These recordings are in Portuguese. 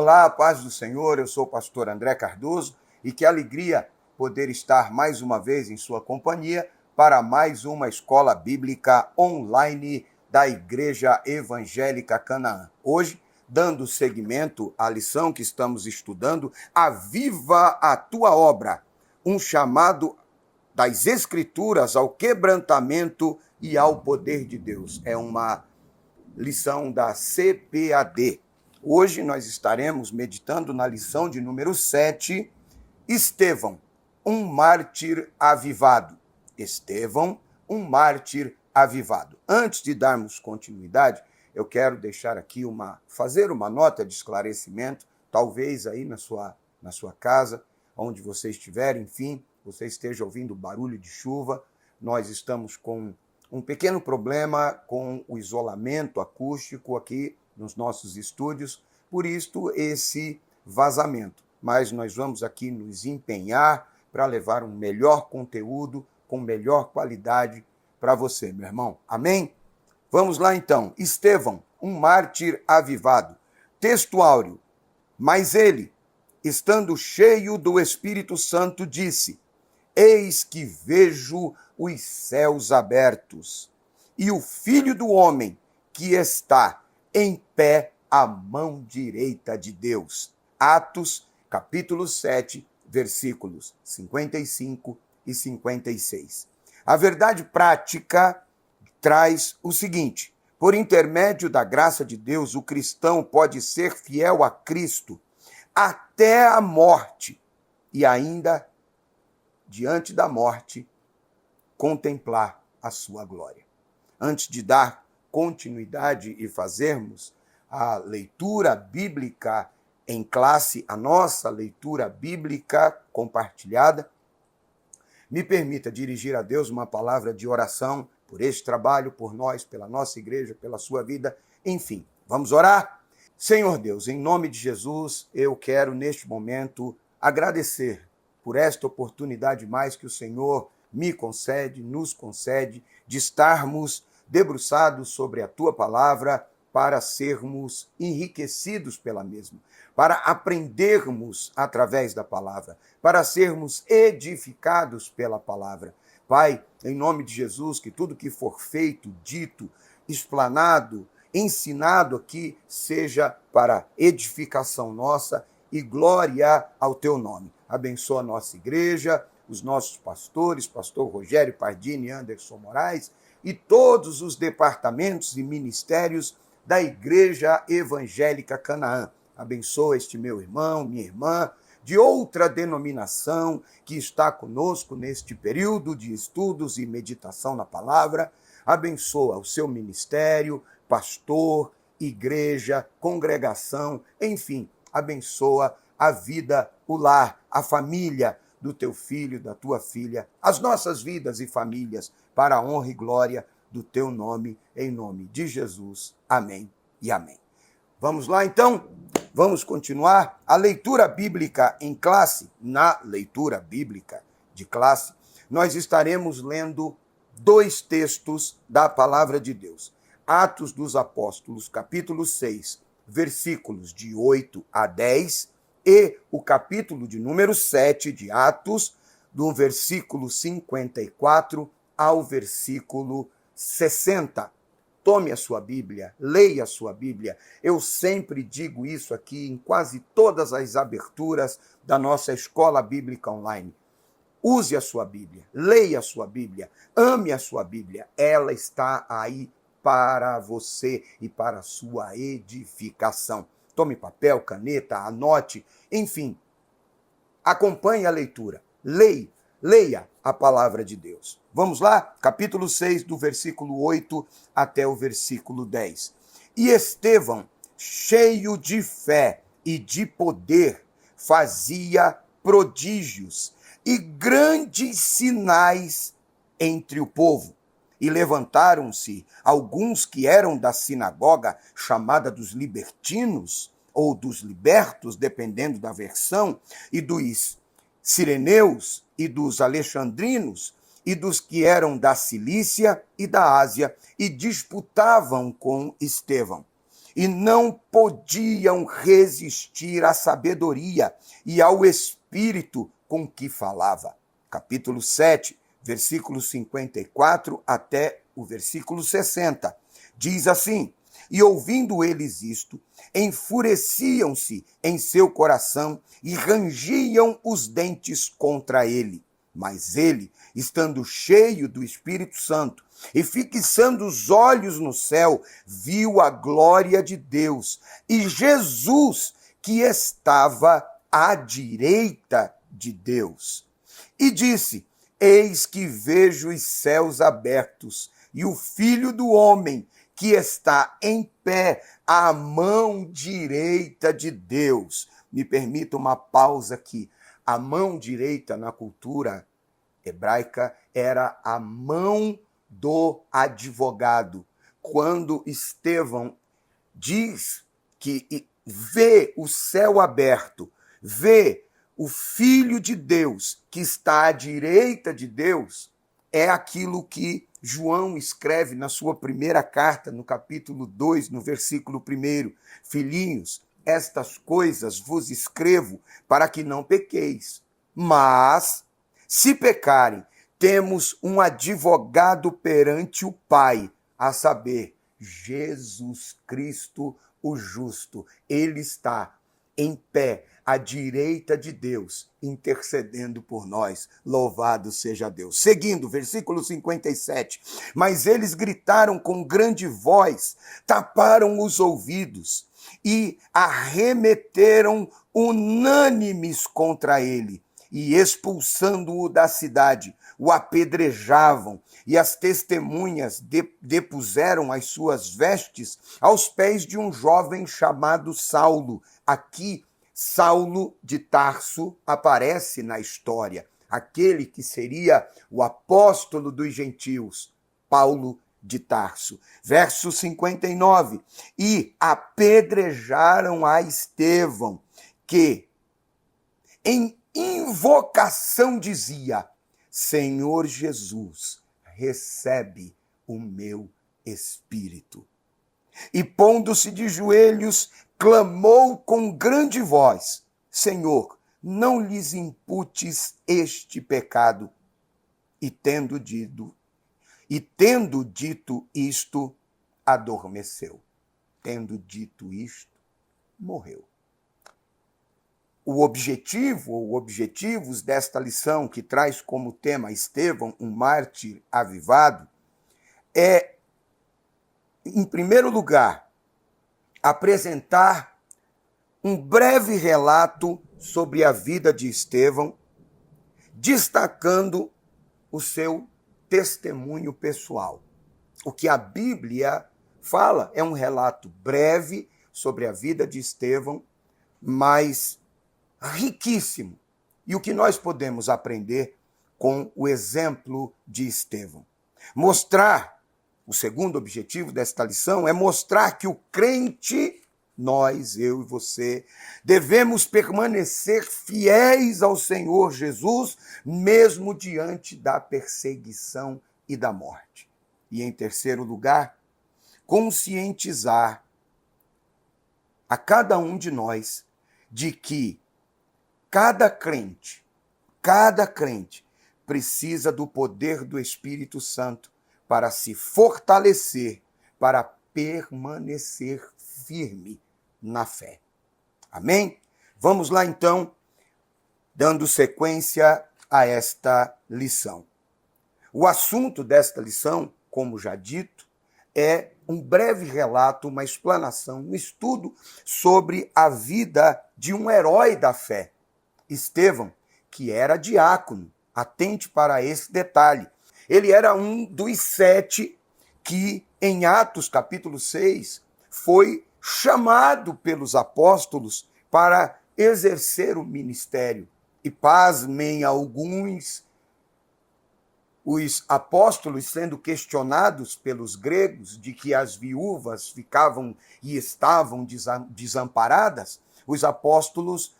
Olá, paz do Senhor, eu sou o pastor André Cardoso e que alegria poder estar mais uma vez em sua companhia para mais uma escola bíblica online da Igreja Evangélica Canaã. Hoje, dando seguimento à lição que estamos estudando, Aviva a Tua Obra, um chamado das Escrituras ao quebrantamento e ao poder de Deus. É uma lição da CPAD. Hoje nós estaremos meditando na lição de número 7, Estevão, um mártir avivado. Estevão, um mártir avivado. Antes de darmos continuidade, eu quero deixar aqui fazer uma nota de esclarecimento, talvez aí na sua casa, onde você estiver, enfim, você esteja ouvindo barulho de chuva. Nós estamos com um pequeno problema com o isolamento acústico aqui nos nossos estúdios, por isto esse vazamento. Mas nós vamos aqui nos empenhar para levar um melhor conteúdo, com melhor qualidade para você, meu irmão. Amém? Vamos lá então. Estevão, um mártir avivado. Texto áureo. Mas ele, estando cheio do Espírito Santo, disse: Eis que vejo os céus abertos, e o Filho do Homem que está em pé à mão direita de Deus. Atos, capítulo 7, versículos 55 e 56. A verdade prática traz o seguinte: por intermédio da graça de Deus, o cristão pode ser fiel a Cristo até a morte e ainda, diante da morte, contemplar a sua glória. Antes de dar continuidade e fazermos a leitura bíblica em classe, a nossa leitura bíblica compartilhada, me permita dirigir a Deus uma palavra de oração por este trabalho, por nós, pela nossa igreja, pela sua vida, enfim. Vamos orar? Senhor Deus, em nome de Jesus, eu quero neste momento agradecer por esta oportunidade mais que o Senhor me concede, nos concede, de estarmos debruçados sobre a Tua palavra para sermos enriquecidos pela mesma, para aprendermos através da palavra, para sermos edificados pela palavra. Pai, em nome de Jesus, que tudo que for feito, dito, explanado, ensinado aqui, seja para edificação nossa e glória ao Teu nome. Abençoa a nossa igreja, os nossos pastores, pastor Rogério Pardini, Anderson Moraes, e todos os departamentos e ministérios da Igreja Evangélica Canaã. Abençoa este meu irmão, minha irmã, de outra denominação que está conosco neste período de estudos e meditação na palavra. Abençoa o seu ministério, pastor, igreja, congregação, enfim, abençoa a vida, o lar, a família do teu filho, da tua filha, as nossas vidas e famílias, para a honra e glória do teu nome, em nome de Jesus. Amém e amém. Vamos lá, então? Vamos continuar a leitura bíblica em classe. Na leitura bíblica de classe, nós estaremos lendo dois textos da palavra de Deus. Atos dos Apóstolos, capítulo 6, versículos de 8 a 10, e o capítulo de número 7 de Atos, do versículo 54 ao versículo 60. Tome a sua Bíblia, leia a sua Bíblia. Eu sempre digo isso aqui em quase todas as aberturas da nossa escola bíblica online. Use a sua Bíblia, leia a sua Bíblia, ame a sua Bíblia. Ela está aí para você e para a sua edificação. Tome papel, caneta, anote, enfim, acompanhe a leitura. Leia a palavra de Deus. Vamos lá? Capítulo 6, do versículo 8 até o versículo 10. E Estevão, cheio de fé e de poder, fazia prodígios e grandes sinais entre o povo. E levantaram-se alguns que eram da sinagoga chamada dos libertinos, ou dos libertos, dependendo da versão, e dos cireneus, e dos alexandrinos, e dos que eram da Cilícia e da Ásia, e disputavam com Estevão. e não podiam resistir à sabedoria e ao espírito com que falava. Capítulo 7, versículo 54 até o versículo 60. Diz assim: e ouvindo eles isto, enfureciam-se em seu coração e rangiam os dentes contra ele. Mas ele, estando cheio do Espírito Santo e fixando os olhos no céu, viu a glória de Deus e Jesus que estava à direita de Deus. E disse: eis que vejo os céus abertos e o Filho do Homem que está em pé à mão direita de Deus. Me permita uma pausa aqui. A mão direita na cultura hebraica era a mão do advogado. Quando Estevão diz que vê o céu aberto, vê o Filho de Deus que está à direita de Deus, é aquilo que João escreve na sua primeira carta, no capítulo 2, no versículo 1. Filhinhos, estas coisas vos escrevo para que não pequeis. Mas, se pecarem, temos um advogado perante o Pai, a saber, Jesus Cristo, o justo. Ele está em pé, à direita de Deus, intercedendo por nós. Louvado seja Deus. Seguindo, versículo 57. Mas eles gritaram com grande voz, taparam os ouvidos e arremeteram unânimes contra ele. E expulsando-o da cidade, o apedrejavam, e as testemunhas depuseram as suas vestes aos pés de um jovem chamado Saulo. Aqui, Saulo de Tarso aparece na história, aquele que seria o apóstolo dos gentios, Paulo de Tarso. Verso 59, e apedrejaram a Estevão, que em invocação dizia: Senhor Jesus, recebe o meu espírito. E pondo-se de joelhos, clamou com grande voz: Senhor, não lhes imputes este pecado. E tendo dito isto, adormeceu. Tendo dito isto, morreu. O objetivo ou objetivos desta lição, que traz como tema Estevão, um mártir avivado, é, em primeiro lugar, apresentar um breve relato sobre a vida de Estevão, destacando o seu testemunho pessoal. O que a Bíblia fala é um relato breve sobre a vida de Estevão, mas riquíssimo. E o que nós podemos aprender com o exemplo de Estevão? O segundo objetivo desta lição é mostrar que o crente, nós, eu e você, devemos permanecer fiéis ao Senhor Jesus, mesmo diante da perseguição e da morte. E, em terceiro lugar, conscientizar a cada um de nós de que cada crente precisa do poder do Espírito Santo para se fortalecer, para permanecer firme na fé. Amém? Vamos lá, então, dando sequência a esta lição. O assunto desta lição, como já dito, é um breve relato, uma explanação, um estudo sobre a vida de um herói da fé, Estevão, que era diácono. Atente para esse detalhe. Ele era um dos 7 que, em Atos capítulo 6, foi chamado pelos apóstolos para exercer o ministério. E pasmem alguns, os apóstolos sendo questionados pelos gregos de que as viúvas ficavam e estavam desamparadas, os apóstolos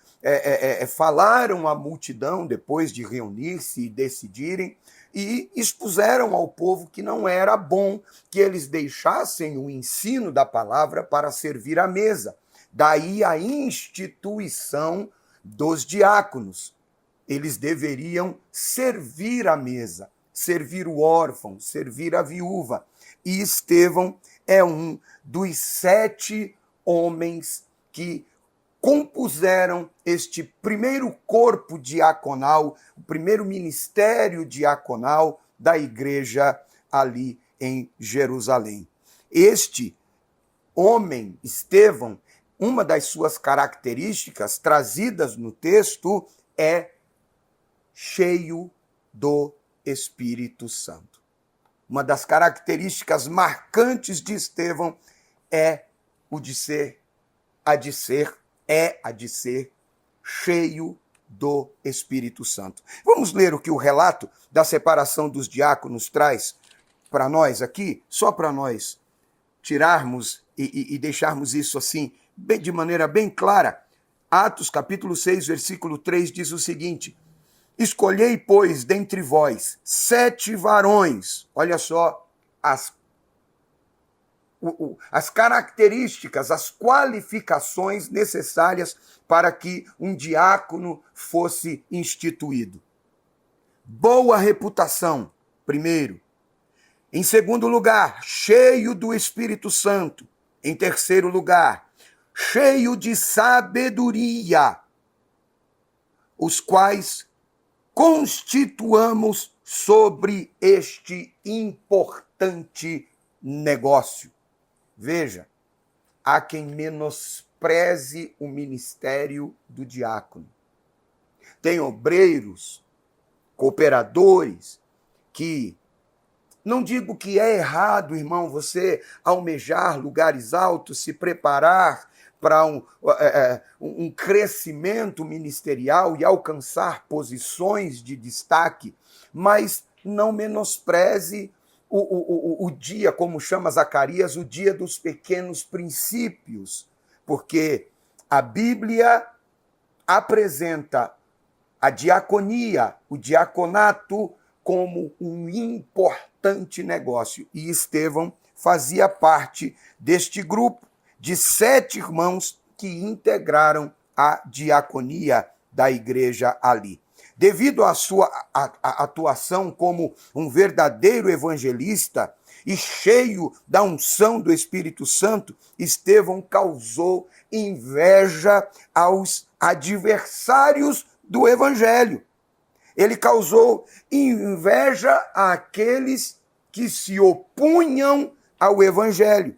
falaram à multidão depois de reunir-se e decidirem, e expuseram ao povo que não era bom que eles deixassem o ensino da palavra para servir à mesa. Daí a instituição dos diáconos. Eles deveriam servir à mesa, servir o órfão, servir a viúva. E Estevão é um dos 7 homens que compuseram este primeiro corpo diaconal, o primeiro ministério diaconal da igreja ali em Jerusalém. Este homem, Estevão, uma das suas características trazidas no texto é cheio do Espírito Santo. Uma das características marcantes de Estevão é a de ser cheio do Espírito Santo. Vamos ler o que o relato da separação dos diáconos traz para nós aqui, só para nós tirarmos e deixarmos isso assim, de maneira bem clara. Atos capítulo 6, versículo 3 diz o seguinte: escolhei, pois, dentre vós 7 varões, olha só as características, as qualificações necessárias para que um diácono fosse instituído. Boa reputação, primeiro. Em segundo lugar, cheio do Espírito Santo. Em terceiro lugar, cheio de sabedoria, os quais constituamos sobre este importante negócio. Veja, há quem menospreze o ministério do diácono. Tem obreiros, cooperadores, que, não digo que é errado, irmão, você almejar lugares altos, se preparar para um crescimento ministerial e alcançar posições de destaque, mas não menospreze o dia, como chama Zacarias, o dia dos pequenos princípios, porque a Bíblia apresenta a diaconia, o diaconato, como um importante negócio. E Estevão fazia parte deste grupo de 7 irmãos que integraram a diaconia da igreja ali. Devido à sua atuação como um verdadeiro evangelista e cheio da unção do Espírito Santo, Estevão causou inveja aos adversários do evangelho. Ele causou inveja àqueles que se opunham ao evangelho.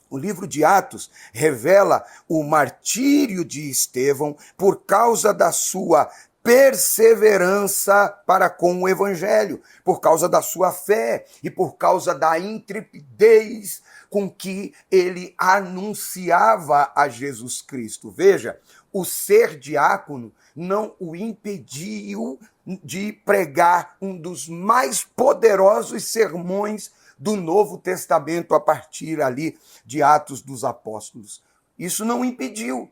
O livro de Atos revela o martírio de Estevão por causa da sua perseverança para com o evangelho, por causa da sua fé e por causa da intrepidez com que ele anunciava a Jesus Cristo. Veja, o ser diácono não o impediu de pregar um dos mais poderosos sermões do Novo Testamento a partir ali de Atos dos Apóstolos. Isso não impediu.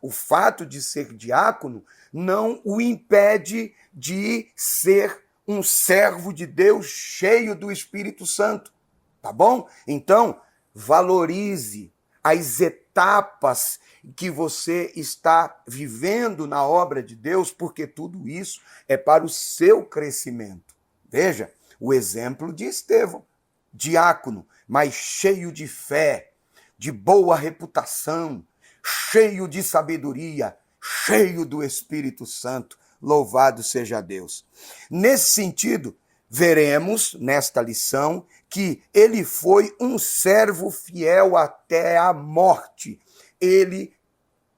O fato de ser diácono não o impede de ser um servo de Deus cheio do Espírito Santo. Tá bom? Então, valorize as etapas que você está vivendo na obra de Deus, porque tudo isso é para o seu crescimento. Veja, o exemplo de Estevão, diácono, mas cheio de fé, de boa reputação, cheio de sabedoria, cheio do Espírito Santo. Louvado seja Deus. Nesse sentido, veremos nesta lição que ele foi um servo fiel até a morte. Ele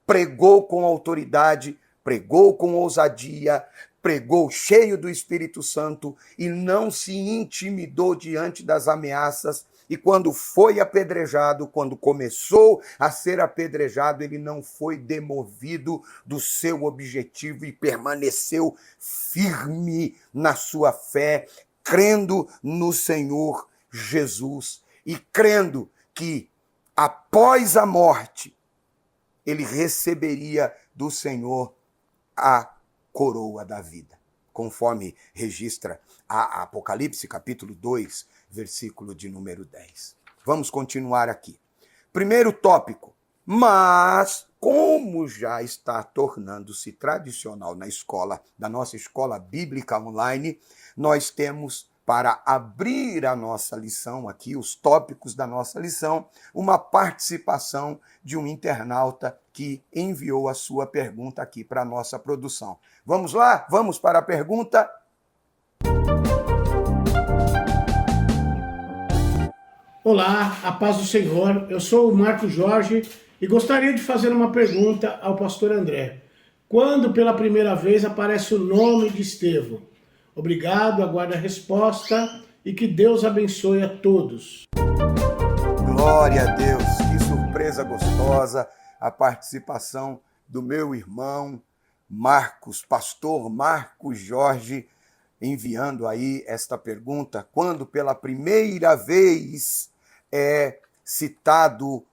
pregou com autoridade, pregou com ousadia, pregou cheio do Espírito Santo e não se intimidou diante das ameaças. E quando foi apedrejado, quando começou a ser apedrejado, ele não foi demovido do seu objetivo e permaneceu firme na sua fé, crendo no Senhor Jesus e crendo que após a morte, ele receberia do Senhor a coroa da vida, conforme registra a Apocalipse, capítulo 2, versículo de número 10. Vamos continuar aqui. Primeiro tópico, mas como já está tornando-se tradicional na escola, da nossa escola bíblica online, nós temos, para abrir a nossa lição aqui, os tópicos da nossa lição, uma participação de um internauta que enviou a sua pergunta aqui para a nossa produção. Vamos lá? Vamos para a pergunta? Olá, a paz do Senhor. Eu sou o Marcos Jorge e gostaria de fazer uma pergunta ao pastor André. Quando pela primeira vez aparece o nome de Estevão? Obrigado, aguardo a resposta e que Deus abençoe a todos. Glória a Deus, que surpresa gostosa a participação do meu irmão Marcos, pastor Marcos Jorge, enviando aí esta pergunta. Quando pela primeira vez é citado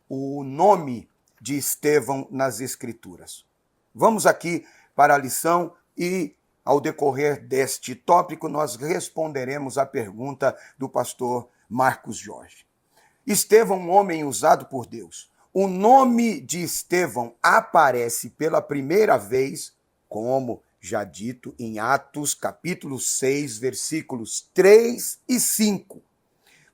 o nome de Estevão nas Escrituras? Vamos aqui para a lição e, ao decorrer deste tópico, nós responderemos à pergunta do pastor Marcos Jorge. Estevão, um homem usado por Deus. O nome de Estevão aparece pela primeira vez, como já dito, em Atos, capítulo 6, versículos 3 e 5,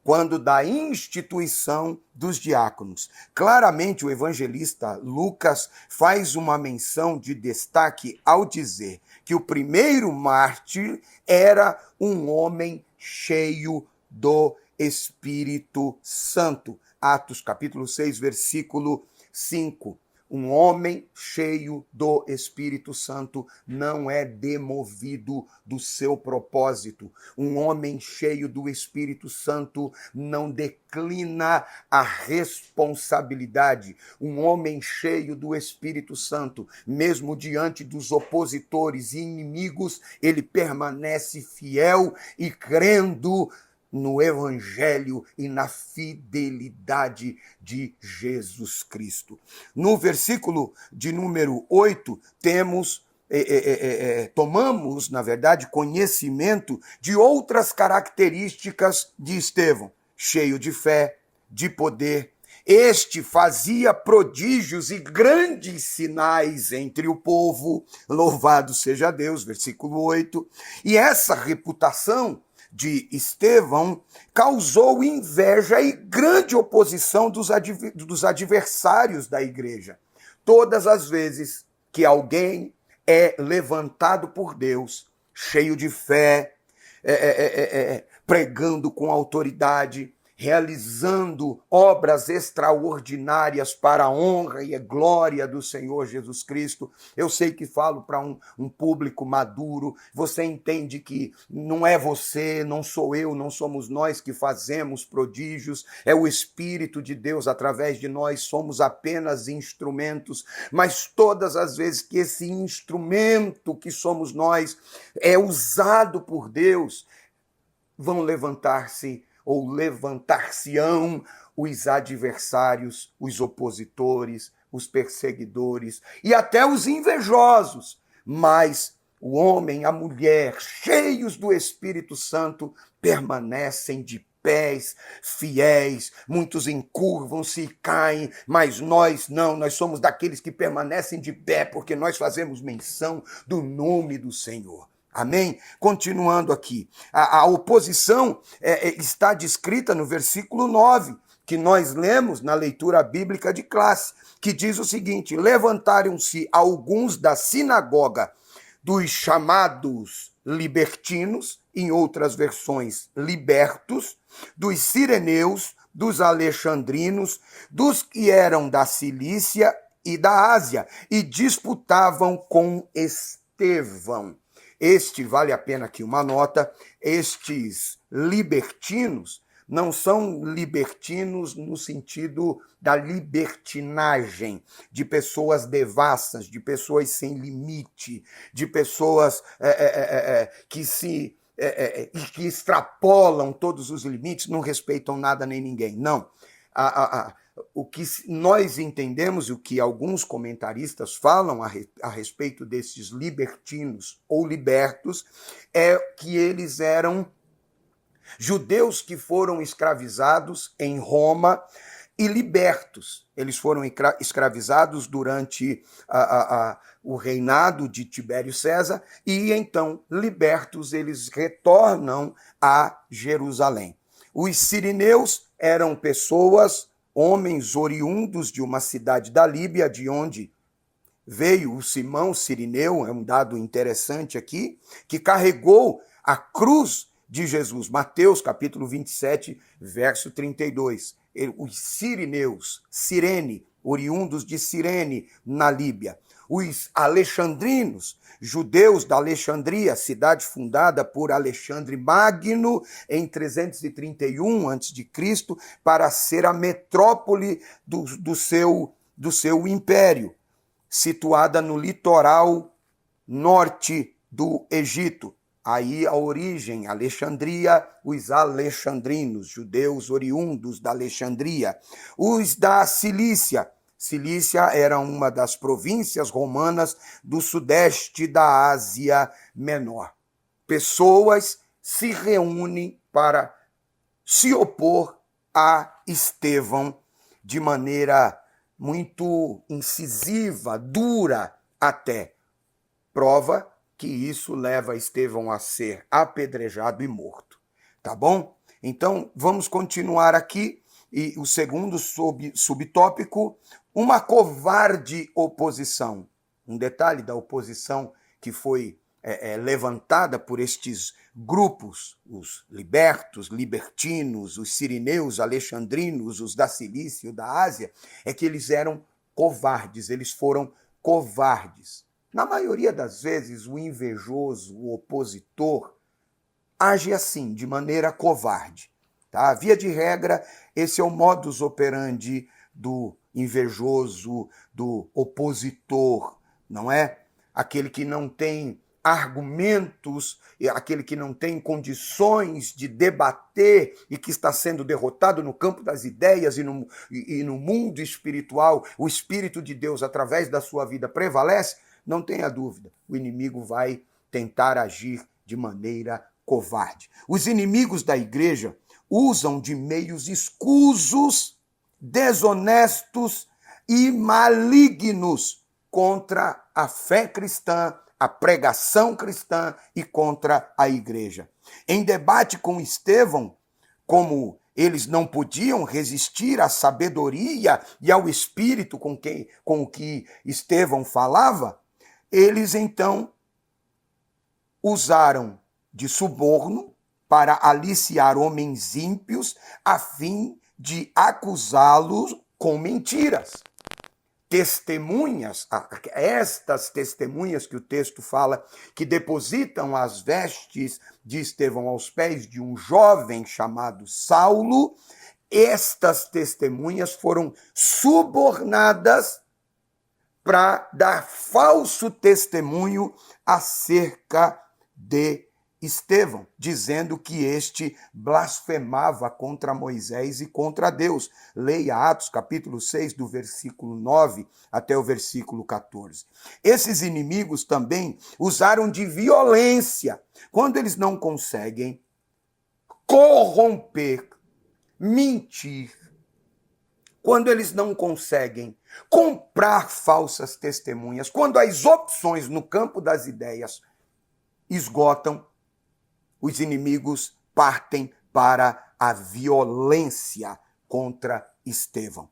quando da instituição dos diáconos. Claramente o evangelista Lucas faz uma menção de destaque ao dizer que o primeiro mártir era um homem cheio do Espírito Santo. Atos capítulo 6, versículo 5. Um homem cheio do Espírito Santo não é demovido do seu propósito. Um homem cheio do Espírito Santo não declina a responsabilidade. Um homem cheio do Espírito Santo, mesmo diante dos opositores e inimigos, ele permanece fiel e crendo no Evangelho e na fidelidade de Jesus Cristo. No versículo de número 8, tomamos, na verdade, conhecimento de outras características de Estevão. Cheio de fé, de poder. Este fazia prodígios e grandes sinais entre o povo. Louvado seja Deus, versículo 8. E essa reputação de Estevão causou inveja e grande oposição dos adversários da igreja. Todas as vezes que alguém é levantado por Deus, cheio de fé, pregando com autoridade, realizando obras extraordinárias para a honra e a glória do Senhor Jesus Cristo. Eu sei que falo para um público maduro, você entende que não é você, não sou eu, não somos nós que fazemos prodígios, é o Espírito de Deus através de nós, somos apenas instrumentos, mas todas as vezes que esse instrumento que somos nós é usado por Deus, vão levantar-se ou levantar-se-ão os adversários, os opositores, os perseguidores e até os invejosos. Mas o homem, a mulher, cheios do Espírito Santo, permanecem de pés, fiéis. Muitos encurvam-se e caem, mas nós não, nós somos daqueles que permanecem de pé, porque nós fazemos menção do nome do Senhor. Amém? Continuando aqui. A oposição está descrita no versículo 9, que nós lemos na leitura bíblica de classe, que diz o seguinte: levantaram-se alguns da sinagoga dos chamados libertinos, em outras versões, libertos, dos sireneus, dos alexandrinos, dos que eram da Cilícia e da Ásia, e disputavam com Estevão. Vale a pena aqui uma nota, estes libertinos não são libertinos no sentido da libertinagem, de pessoas devassas, de pessoas sem limite, de pessoas que extrapolam todos os limites, não respeitam nada nem ninguém. Não. o que nós entendemos, o que alguns comentaristas falam a respeito desses libertinos ou libertos, é que eles eram judeus que foram escravizados em Roma e libertos. Eles foram escravizados durante o reinado de Tibério César e então, libertos, eles retornam a Jerusalém. Os sirineus eram pessoas, homens oriundos de uma cidade da Líbia, de onde veio o Simão Cirineu, é um dado interessante aqui, que carregou a cruz de Jesus. Mateus, capítulo 27, verso 32. Os sirineus, Cirene, oriundos de Cirene, na Líbia. Os alexandrinos, judeus da Alexandria, cidade fundada por Alexandre Magno em 331 a.C., para ser a metrópole do seu império, situada no litoral norte do Egito. Aí a origem, Alexandria, os alexandrinos, judeus oriundos da Alexandria. Os da Cilícia. Cilícia era uma das províncias romanas do sudeste da Ásia Menor. Pessoas se reúnem para se opor a Estevão de maneira muito incisiva, dura até. Prova que isso leva Estevão a ser apedrejado e morto. Tá bom? Então, vamos continuar aqui. E o segundo subtópico, uma covarde oposição. Um detalhe da oposição que foi levantada por estes grupos, os libertos, libertinos, os sirineus, alexandrinos, os da Cilícia, da Ásia, é que eles eram covardes, eles foram covardes. Na maioria das vezes, o invejoso, o opositor, age assim, de maneira covarde. Tá? Via de regra, esse é o modus operandi do invejoso, do opositor, não é? Aquele que não tem argumentos, aquele que não tem condições de debater e que está sendo derrotado no campo das ideias e no mundo espiritual, o Espírito de Deus, através da sua vida, prevalece. Não tenha dúvida, o inimigo vai tentar agir de maneira covarde. Os inimigos da igreja usam de meios escusos, desonestos e malignos contra a fé cristã, a pregação cristã e contra a igreja. Em debate com Estevão, como eles não podiam resistir à sabedoria e ao espírito com o que Estevão falava, eles então usaram de suborno para aliciar homens ímpios a fim de acusá-los com mentiras. Testemunhas, estas testemunhas que o texto fala, que depositam as vestes de Estevão aos pés de um jovem chamado Saulo, estas testemunhas foram subornadas para dar falso testemunho acerca de Estevão, dizendo que este blasfemava contra Moisés e contra Deus. Leia Atos, capítulo 6, do versículo 9 até o versículo 14. Esses inimigos também usaram de violência, quando eles não conseguem corromper, mentir, quando eles não conseguem comprar falsas testemunhas, quando as opções no campo das ideias esgotam, os inimigos partem para a violência contra Estevão.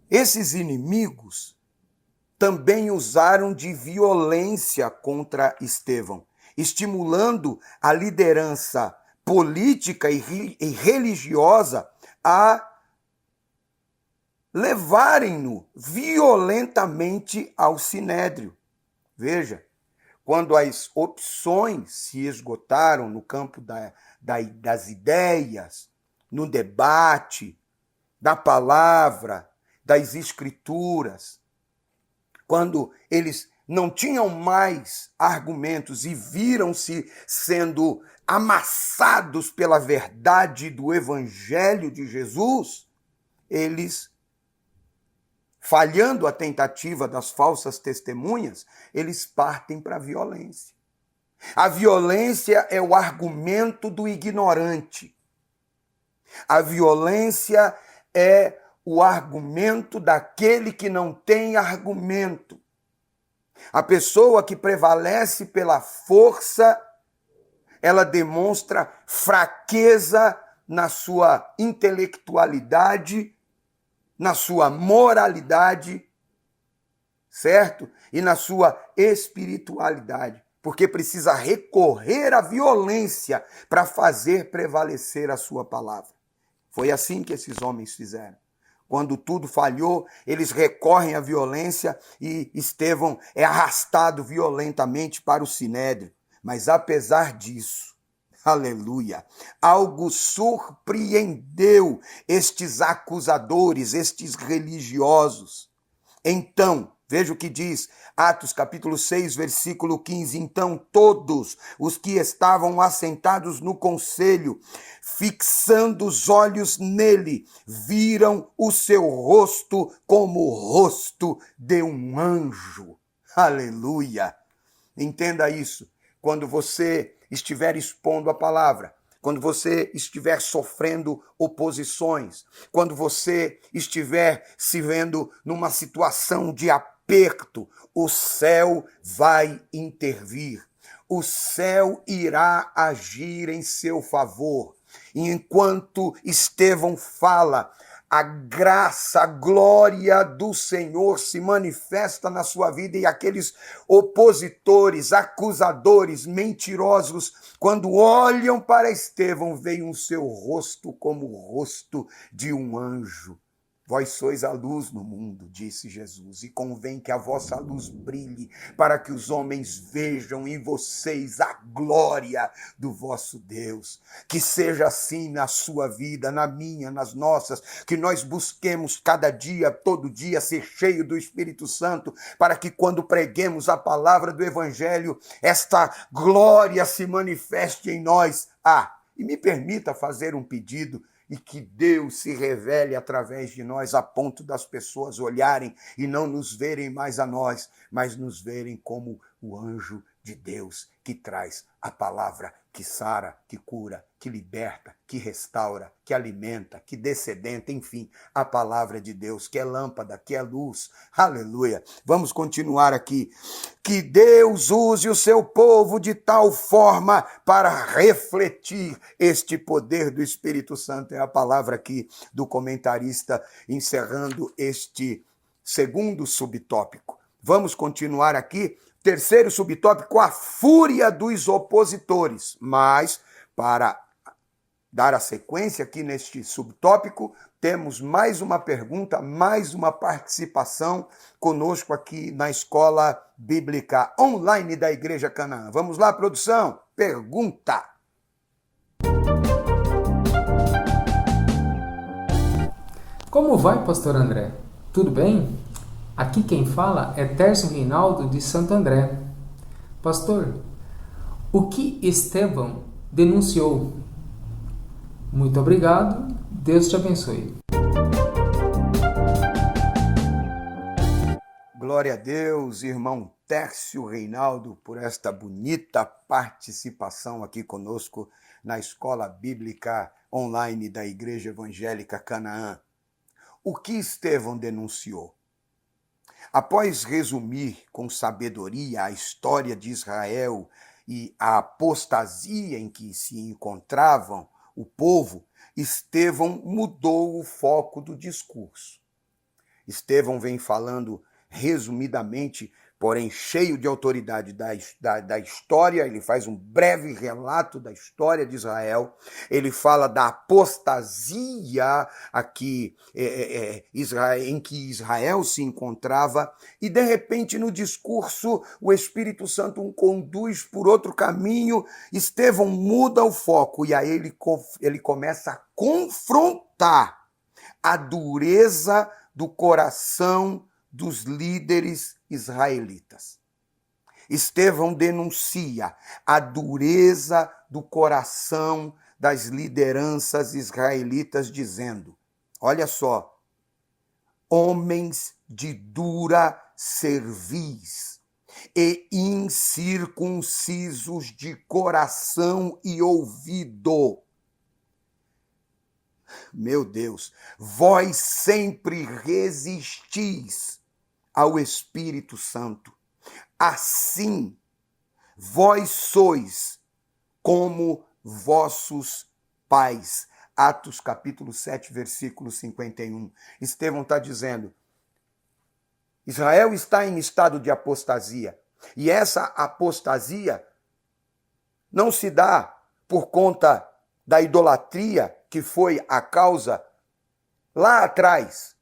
Esses inimigos também usaram de violência contra Estevão, estimulando a liderança política e religiosa a levarem-no violentamente ao sinédrio. Veja, quando as opções se esgotaram no campo das ideias, no debate, da palavra, das escrituras, quando eles não tinham mais argumentos e viram-se sendo amassados pela verdade do Evangelho de Jesus, eles falhando a tentativa das falsas testemunhas, eles partem para a violência. A violência é o argumento do ignorante. A violência é o argumento daquele que não tem argumento. A pessoa que prevalece pela força, ela demonstra fraqueza na sua intelectualidade, na sua moralidade, certo? E na sua espiritualidade, porque precisa recorrer à violência para fazer prevalecer a sua palavra. Foi assim que esses homens fizeram. Quando tudo falhou, eles recorrem à violência e Estevão é arrastado violentamente para o sinédrio. Mas apesar disso, aleluia, algo surpreendeu estes acusadores, estes religiosos. Então, veja o que diz Atos capítulo 6, versículo 15. Então todos os que estavam assentados no conselho, fixando os olhos nele, viram o seu rosto como o rosto de um anjo. Aleluia! Entenda isso. Quando você estiver expondo a palavra, quando você estiver sofrendo oposições, quando você estiver se vendo numa situação de aperto, o céu vai intervir. O céu irá agir em seu favor. E enquanto Estevão fala, a graça, a glória do Senhor se manifesta na sua vida e aqueles opositores, acusadores, mentirosos, quando olham para Estevão, veem o seu rosto como o rosto de um anjo. Vós sois a luz no mundo, disse Jesus, e convém que a vossa luz brilhe, para que os homens vejam em vocês a glória do vosso Deus. Que seja assim na sua vida, na minha, nas nossas, que nós busquemos cada dia, todo dia, ser cheio do Espírito Santo, para que quando preguemos a palavra do Evangelho, esta glória se manifeste em nós. E me permita fazer um pedido, e que Deus se revele através de nós a ponto das pessoas olharem e não nos verem mais a nós, mas nos verem como o anjo de Deus que traz a palavra que sara, que cura, que liberta, que restaura, que alimenta, que descedenta, enfim, a palavra de Deus, que é lâmpada, que é luz. Aleluia. Vamos continuar aqui. Que Deus use o seu povo de tal forma para refletir este poder do Espírito Santo. É a palavra aqui do comentarista encerrando este segundo subtópico. Vamos continuar aqui. Terceiro subtópico, a fúria dos opositores. Mas, para dar a sequência aqui neste subtópico, temos mais uma pergunta, mais uma participação conosco aqui na Escola Bíblica Online da Igreja Canaã. Vamos lá, produção? Pergunta. Como vai, pastor André? Tudo bem? Aqui quem fala é Tércio Reinaldo de Santo André. Pastor, o que Estevão denunciou? Muito obrigado, Deus te abençoe. Glória a Deus, irmão Tércio Reinaldo, por esta bonita participação aqui conosco na Escola Bíblica Online da Igreja Evangélica Canaã. O que Estevão denunciou? Após resumir com sabedoria a história de Israel e a apostasia em que se encontravam o povo, Estevão mudou o foco do discurso. Estevão vem falando resumidamente, porém cheio de autoridade da história. Ele faz um breve relato da história de Israel. Ele fala da apostasia aqui, em que Israel se encontrava. E, de repente, no discurso, o Espírito Santo o conduz por outro caminho. Estevão muda o foco e aí ele começa a confrontar a dureza do coração dos líderes israelitas. Estevão denuncia a dureza do coração das lideranças israelitas, dizendo: olha só, homens de dura cerviz e incircuncisos de coração e ouvido. Meu Deus, vós sempre resistis ao Espírito Santo. Assim, vós sois como vossos pais. Atos capítulo 7, versículo 51. Estevão está dizendo, Israel está em estado de apostasia. E essa apostasia não se dá por conta da idolatria, que foi a causa lá atrás.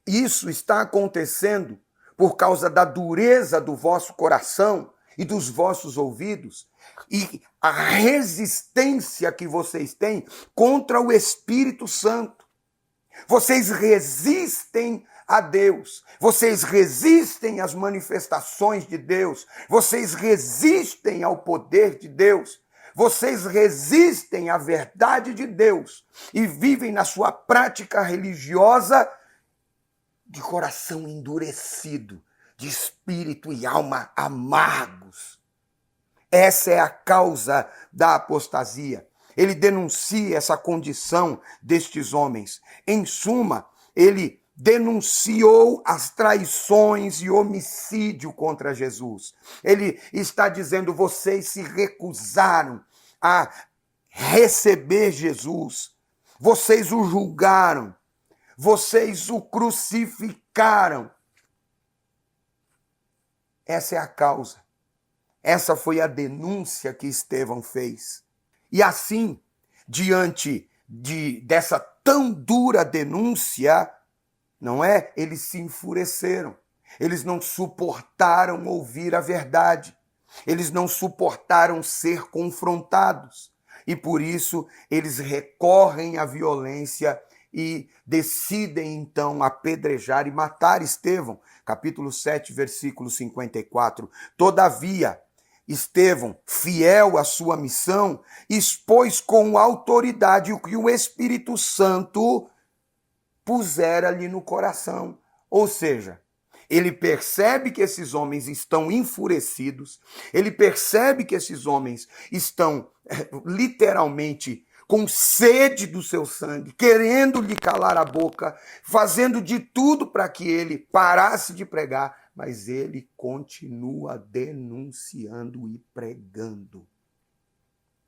Isso está acontecendo por causa da dureza do vosso coração e dos vossos ouvidos, e a resistência que vocês têm contra o Espírito Santo. Vocês resistem a Deus, vocês resistem às manifestações de Deus, vocês resistem ao poder de Deus, vocês resistem à verdade de Deus e vivem na sua prática religiosa de coração endurecido, de espírito e alma amargos. Essa é a causa da apostasia. Ele denuncia essa condição destes homens. Em suma, ele denunciou as traições e homicídio contra Jesus. Ele está dizendo, vocês se recusaram a receber Jesus. Vocês o julgaram. Vocês o crucificaram. Essa é a causa. Essa foi a denúncia que Estevão fez. E assim, diante dessa tão dura denúncia, não é? Eles se enfureceram. Eles não suportaram ouvir a verdade. Eles não suportaram ser confrontados. E por isso, eles recorrem à violência e decidem, então, apedrejar e matar Estevão. Capítulo 7, versículo 54. Todavia, Estevão, fiel à sua missão, expôs com autoridade o que o Espírito Santo pusera-lhe no coração. Ou seja, ele percebe que esses homens estão enfurecidos, ele percebe que esses homens estão literalmente com sede do seu sangue, querendo lhe calar a boca, fazendo de tudo para que ele parasse de pregar, mas ele continua denunciando e pregando.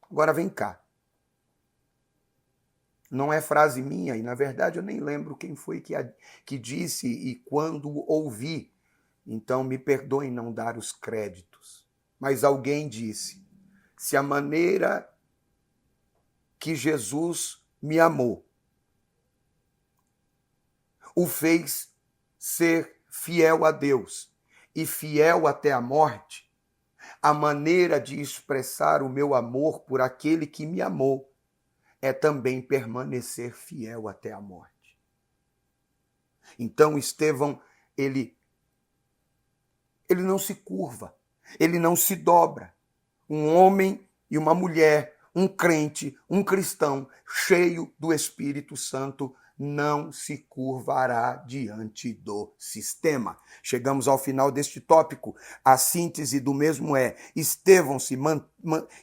Agora vem cá. Não é frase minha, e na verdade eu nem lembro quem foi que disse e quando ouvi. Então me perdoem não dar os créditos. Mas alguém disse, se a maneira que Jesus me amou o fez ser fiel a Deus e fiel até a morte, a maneira de expressar o meu amor por aquele que me amou é também permanecer fiel até a morte. Então Estevão, ele não se curva, ele não se dobra. Um homem e uma mulher, um crente, um cristão cheio do Espírito Santo não se curvará diante do sistema. Chegamos ao final deste tópico. A síntese do mesmo é: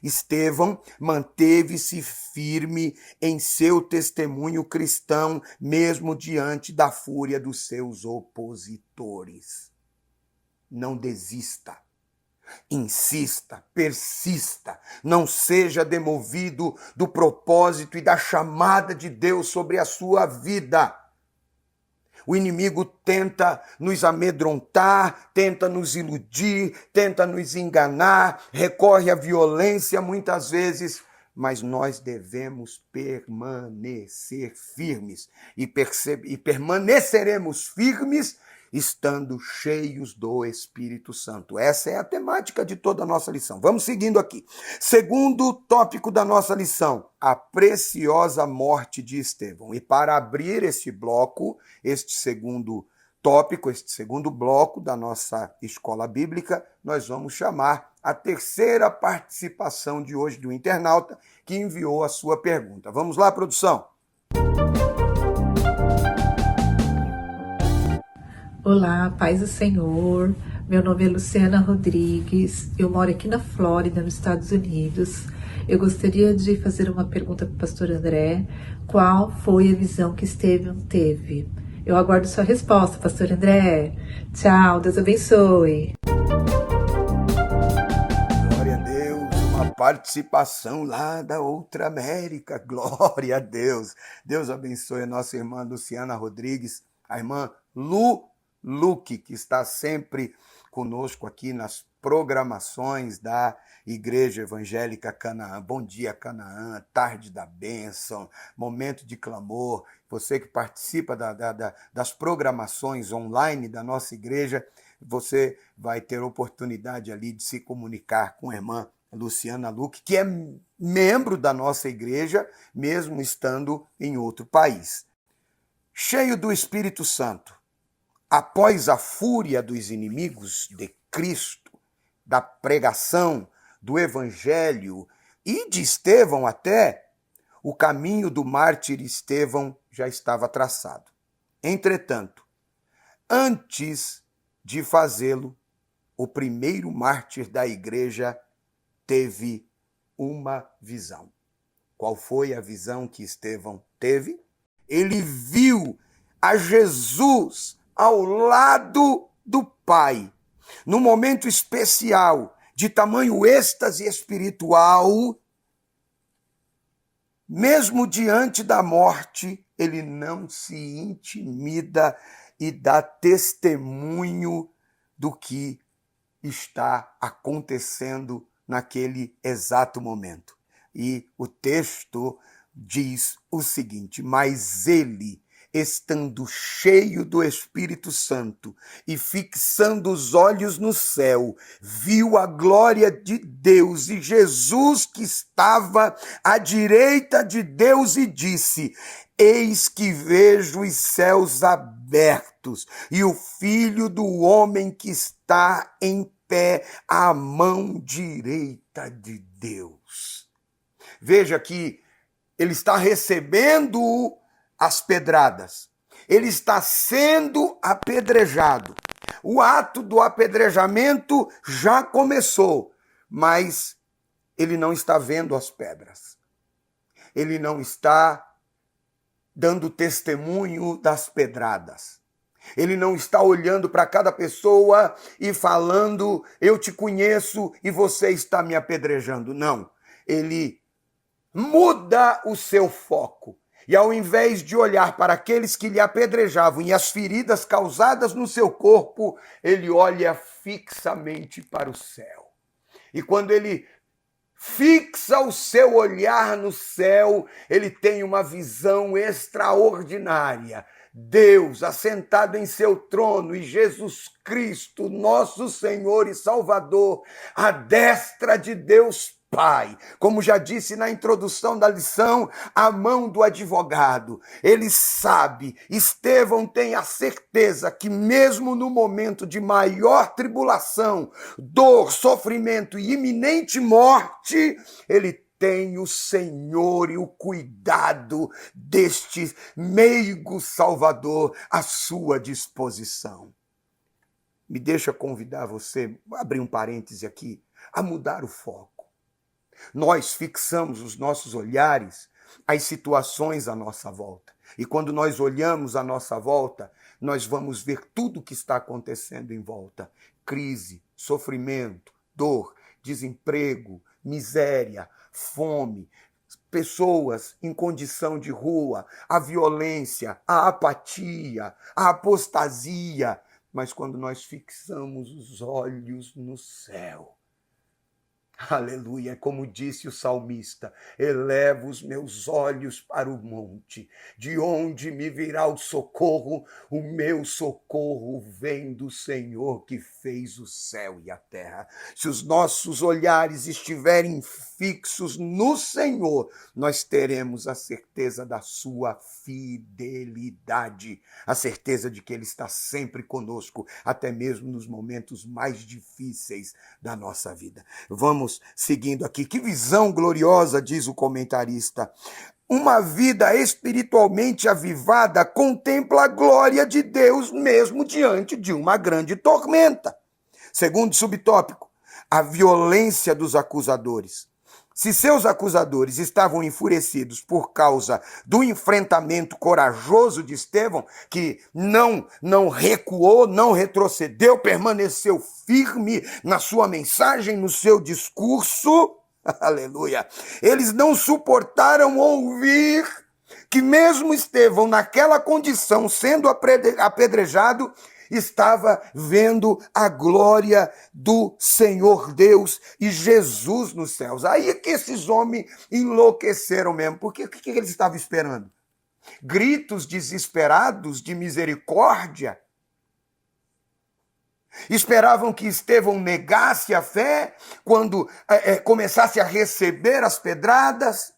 Estevão manteve-se firme em seu testemunho cristão, mesmo diante da fúria dos seus opositores. Não desista. Insista, persista, não seja demovido do propósito e da chamada de Deus sobre a sua vida. O inimigo tenta nos amedrontar, tenta nos iludir, tenta nos enganar, recorre à violência muitas vezes, mas nós devemos permanecer firmes e permaneceremos firmes estando cheios do Espírito Santo. Essa é a temática de toda a nossa lição. Vamos seguindo aqui. Segundo tópico da nossa lição, a preciosa morte de Estevão. E para abrir este bloco, este segundo tópico, este segundo bloco da nossa escola bíblica, nós vamos chamar a terceira participação de hoje do internauta que enviou a sua pergunta. Vamos lá, produção? Olá, paz do Senhor. Meu nome é Luciana Rodrigues. Eu moro aqui na Flórida, nos Estados Unidos. Eu gostaria de fazer uma pergunta para o pastor André. Qual foi a visão que Estevão teve? Eu aguardo sua resposta, pastor André. Tchau, Deus abençoe. Glória a Deus, uma participação lá da outra América. Glória a Deus. Deus abençoe a nossa irmã Luciana Rodrigues, a irmã Luque, que está sempre conosco aqui nas programações da Igreja Evangélica Canaã. Bom dia, Canaã, tarde da bênção, momento de clamor. Você que participa das programações online da nossa igreja, você vai ter oportunidade ali de se comunicar com a irmã Luciana Luque, que é membro da nossa igreja, mesmo estando em outro país. Cheio do Espírito Santo, após a fúria dos inimigos de Cristo, da pregação do Evangelho e de Estevão até, o caminho do mártir Estevão já estava traçado. Entretanto, antes de fazê-lo, o primeiro mártir da igreja teve uma visão. Qual foi a visão que Estevão teve? Ele viu a Jesus ao lado do Pai, num momento especial, de tamanho êxtase espiritual. Mesmo diante da morte, ele não se intimida e dá testemunho do que está acontecendo naquele exato momento. E o texto diz o seguinte: mas ele, estando cheio do Espírito Santo e fixando os olhos no céu, viu a glória de Deus e Jesus que estava à direita de Deus e disse: eis que vejo os céus abertos e o Filho do Homem que está em pé à mão direita de Deus. Veja que ele está recebendo as pedradas. Ele está sendo apedrejado. O ato do apedrejamento já começou, mas ele não está vendo as pedras. Ele não está dando testemunho das pedradas. Ele não está olhando para cada pessoa e falando: eu te conheço e você está me apedrejando. Não. Ele muda o seu foco. E ao invés de olhar para aqueles que lhe apedrejavam e as feridas causadas no seu corpo, ele olha fixamente para o céu. E quando ele fixa o seu olhar no céu, ele tem uma visão extraordinária. Deus assentado em seu trono e Jesus Cristo, nosso Senhor e Salvador, à destra de Deus Pai. Como já disse na introdução da lição, a mão do advogado. Ele sabe, Estevão tem a certeza que mesmo no momento de maior tribulação, dor, sofrimento e iminente morte, ele tem o Senhor e o cuidado deste meigo Salvador à sua disposição. Me deixa convidar você, abrir um parêntese aqui, a mudar o foco. Nós fixamos os nossos olhares às situações à nossa volta. E quando nós olhamos à nossa volta, nós vamos ver tudo o que está acontecendo em volta. Crise, sofrimento, dor, desemprego, miséria, fome, pessoas em condição de rua, a violência, a apatia, a apostasia. Mas quando nós fixamos os olhos no céu, aleluia, como disse o salmista: elevo os meus olhos para o monte, de onde me virá o socorro? O meu socorro vem do Senhor que fez o céu e a terra. Se os nossos olhares estiverem fixos no Senhor, nós teremos a certeza da sua fidelidade, a certeza de que Ele está sempre conosco, até mesmo nos momentos mais difíceis da nossa vida. Vamos seguindo aqui. Que visão gloriosa, diz o comentarista. uma vida espiritualmente avivada contempla a glória de Deus mesmo diante de uma grande tormenta. Segundo subtópico, a violência dos acusadores. Se seus acusadores estavam enfurecidos por causa do enfrentamento corajoso de Estevão, que não recuou, não retrocedeu, permaneceu firme na sua mensagem, no seu discurso, aleluia, eles não suportaram ouvir que mesmo Estevão, naquela condição, sendo apedrejado, estava vendo a glória do Senhor Deus e Jesus nos céus. Aí é que esses homens enlouqueceram mesmo, porque o que eles estavam esperando? Gritos desesperados de misericórdia? Esperavam que Estevão negasse a fé quando começasse a receber as pedradas?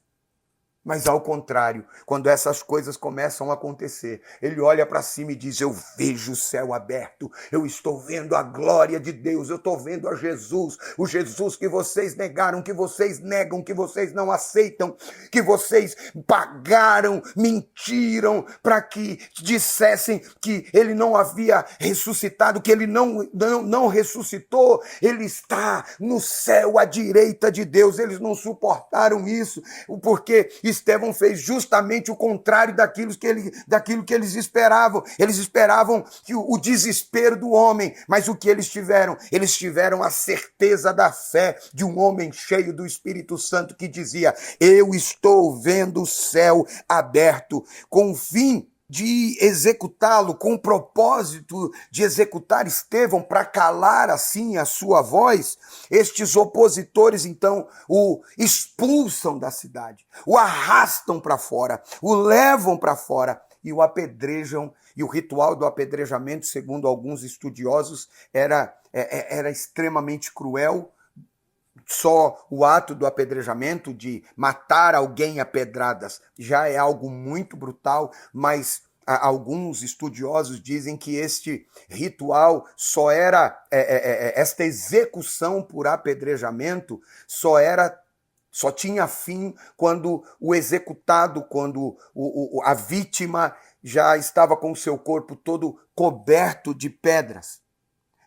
Mas ao contrário, quando essas coisas começam a acontecer, ele olha para cima e diz: eu vejo o céu aberto, eu estou vendo a glória de Deus, eu estou vendo a Jesus, o Jesus que vocês negaram, que vocês negam, que vocês não aceitam, que vocês pagaram, mentiram para que dissessem que ele não havia ressuscitado, que ele não ressuscitou. Ele está no céu à direita de Deus. Eles não suportaram isso, porque Estevão fez justamente o contrário daquilo que eles esperavam. Eles esperavam que o desespero do homem, mas o que eles tiveram? Eles tiveram a certeza da fé de um homem cheio do Espírito Santo que dizia: eu estou vendo o céu aberto, com o fim de executá-lo, com o propósito de executar Estevão, para calar assim a sua voz. Estes opositores então o expulsam da cidade, o arrastam para fora, o levam para fora e o apedrejam. E o ritual do apedrejamento, segundo alguns estudiosos, era extremamente cruel. Só o ato do apedrejamento, de matar alguém a pedradas, já é algo muito brutal, mas alguns estudiosos dizem que este ritual só era, esta execução por apedrejamento só tinha fim quando o executado, quando a vítima já estava com o seu corpo todo coberto de pedras.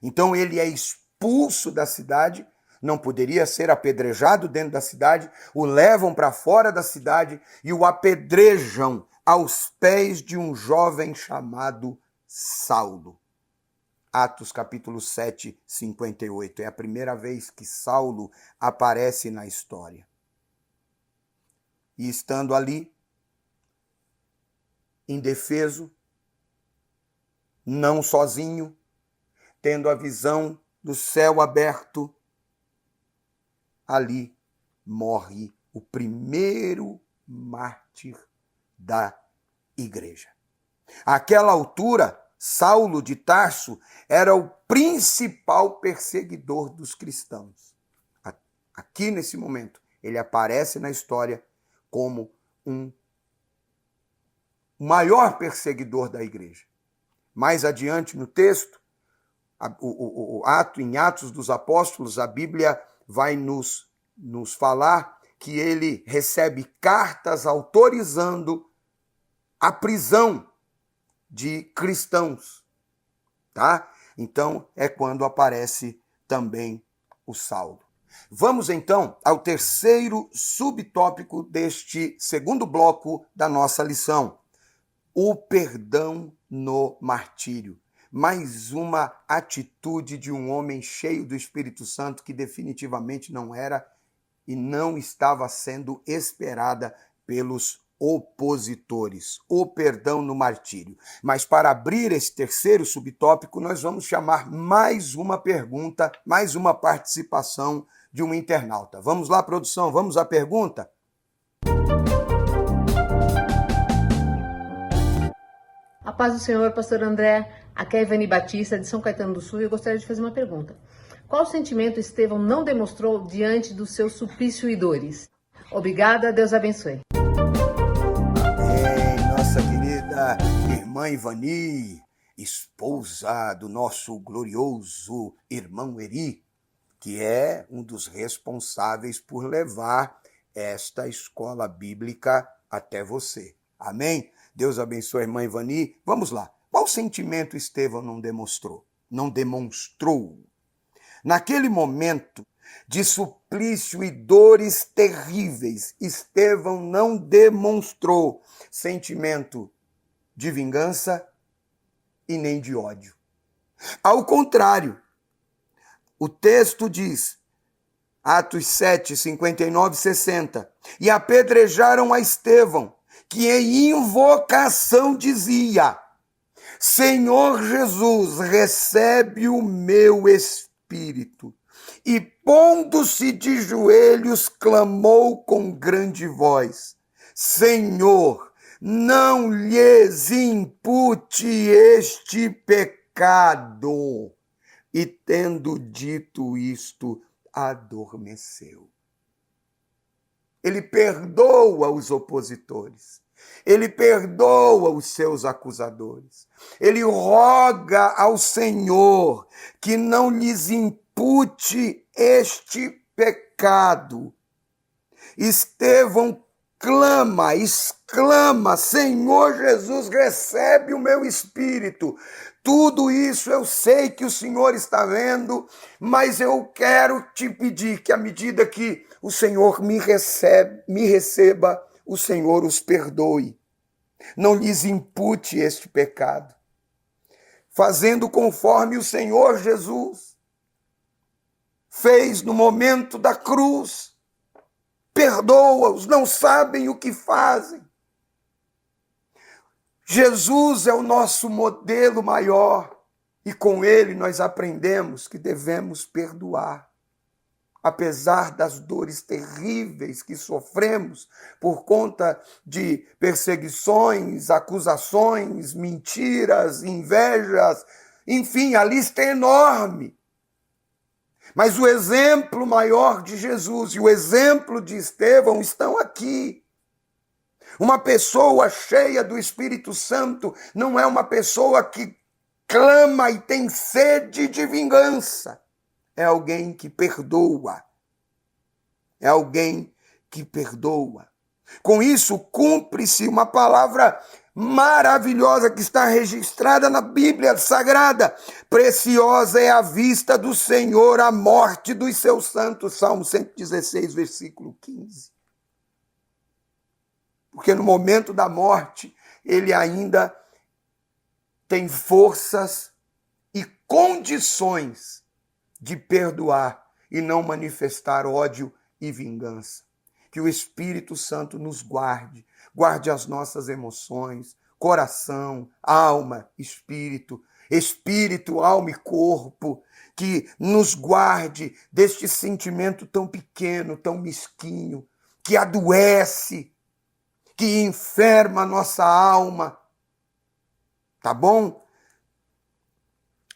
Então ele é expulso da cidade, não poderia ser apedrejado dentro da cidade, o levam para fora da cidade e o apedrejam aos pés de um jovem chamado Saulo. Atos capítulo 7, 58. É a primeira vez que Saulo aparece na história. E estando ali, indefeso, não sozinho, tendo a visão do céu aberto, ali morre o primeiro mártir da igreja. Àquela altura, Saulo de Tarso era o principal perseguidor dos cristãos. Aqui, nesse momento, ele aparece na história como o maior perseguidor da igreja. Mais adiante no texto, em Atos dos Apóstolos, a Bíblia vai nos falar que ele recebe cartas autorizando a prisão de cristãos, tá? Então é quando aparece também o Saulo. Vamos então ao terceiro subtópico deste segundo bloco da nossa lição: o perdão no martírio. Mais uma atitude de um homem cheio do Espírito Santo que definitivamente não era e não estava sendo esperada pelos opositores. O perdão no martírio. Mas para abrir esse terceiro subtópico, nós vamos chamar mais uma pergunta, mais uma participação de um internauta. Vamos lá, produção, vamos à pergunta? A paz do Senhor, pastor André. Aqui é a Ivani Batista, de São Caetano do Sul, e eu gostaria de fazer uma pergunta. Qual sentimento Estevão não demonstrou diante dos seus suplício e dores? Obrigada, Deus abençoe. Amém, nossa querida irmã Ivani, esposa do nosso glorioso irmão Eri, que é um dos responsáveis por levar esta escola bíblica até você. Amém? Deus abençoe a irmã Ivani. Vamos lá. Qual sentimento Estevão não demonstrou? Não demonstrou. Naquele momento de suplício e dores terríveis, Estevão não demonstrou sentimento de vingança e nem de ódio. Ao contrário, o texto diz, Atos 7, 59 e 60, e apedrejaram a Estevão, que em invocação dizia, Senhor Jesus, recebe o meu espírito. E pondo-se de joelhos, clamou com grande voz, Senhor, não lhes impute este pecado. E tendo dito isto, adormeceu. Ele perdoa os opositores. Ele perdoa os seus acusadores. Ele roga ao Senhor que não lhes impute este pecado. Estevão exclama, Senhor Jesus, recebe o meu espírito. Tudo isso eu sei que o Senhor está vendo, mas eu quero te pedir que à medida que o Senhor me receba, o Senhor os perdoe. Não lhes impute este pecado. Fazendo conforme o Senhor Jesus fez no momento da cruz. Perdoa-os, não sabem o que fazem. Jesus é o nosso modelo maior e com ele nós aprendemos que devemos perdoar. Apesar das dores terríveis que sofremos por conta de perseguições, acusações, mentiras, invejas, enfim, a lista é enorme. Mas o exemplo maior de Jesus e o exemplo de Estevão estão aqui. Uma pessoa cheia do Espírito Santo não é uma pessoa que clama e tem sede de vingança. É alguém que perdoa. É alguém que perdoa. Com isso, cumpre-se uma palavra maravilhosa que está registrada na Bíblia Sagrada. Preciosa é a vista do Senhor a morte dos seus santos. Salmo 116, versículo 15. Porque no momento da morte, ele ainda tem forças e condições de perdoar e não manifestar ódio e vingança. Que o Espírito Santo nos guarde, guarde as nossas emoções, coração, alma, espírito, alma e corpo, que nos guarde deste sentimento tão pequeno, tão mesquinho, que adoece, que enferma a nossa alma. Tá bom?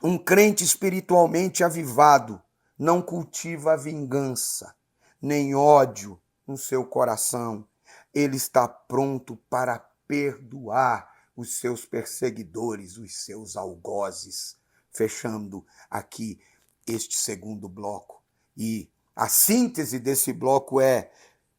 Um crente espiritualmente avivado não cultiva a vingança, nem ódio no seu coração. Ele está pronto para perdoar os seus perseguidores, os seus algozes. Fechando aqui este segundo bloco. E a síntese desse bloco é: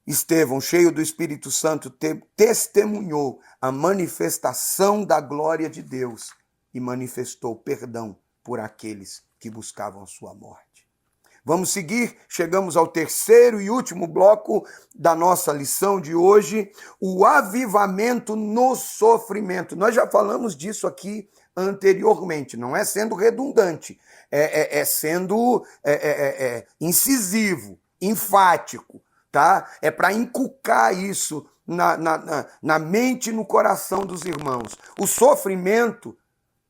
Estevão, cheio do Espírito Santo, testemunhou a manifestação da glória de Deus e manifestou perdão por aqueles que buscavam sua morte. Vamos seguir, chegamos ao terceiro e último bloco da nossa lição de hoje, o avivamento no sofrimento. Nós já falamos disso aqui anteriormente, não é sendo redundante, é sendo incisivo, enfático. Tá? É para inculcar isso na mente e no coração dos irmãos. O sofrimento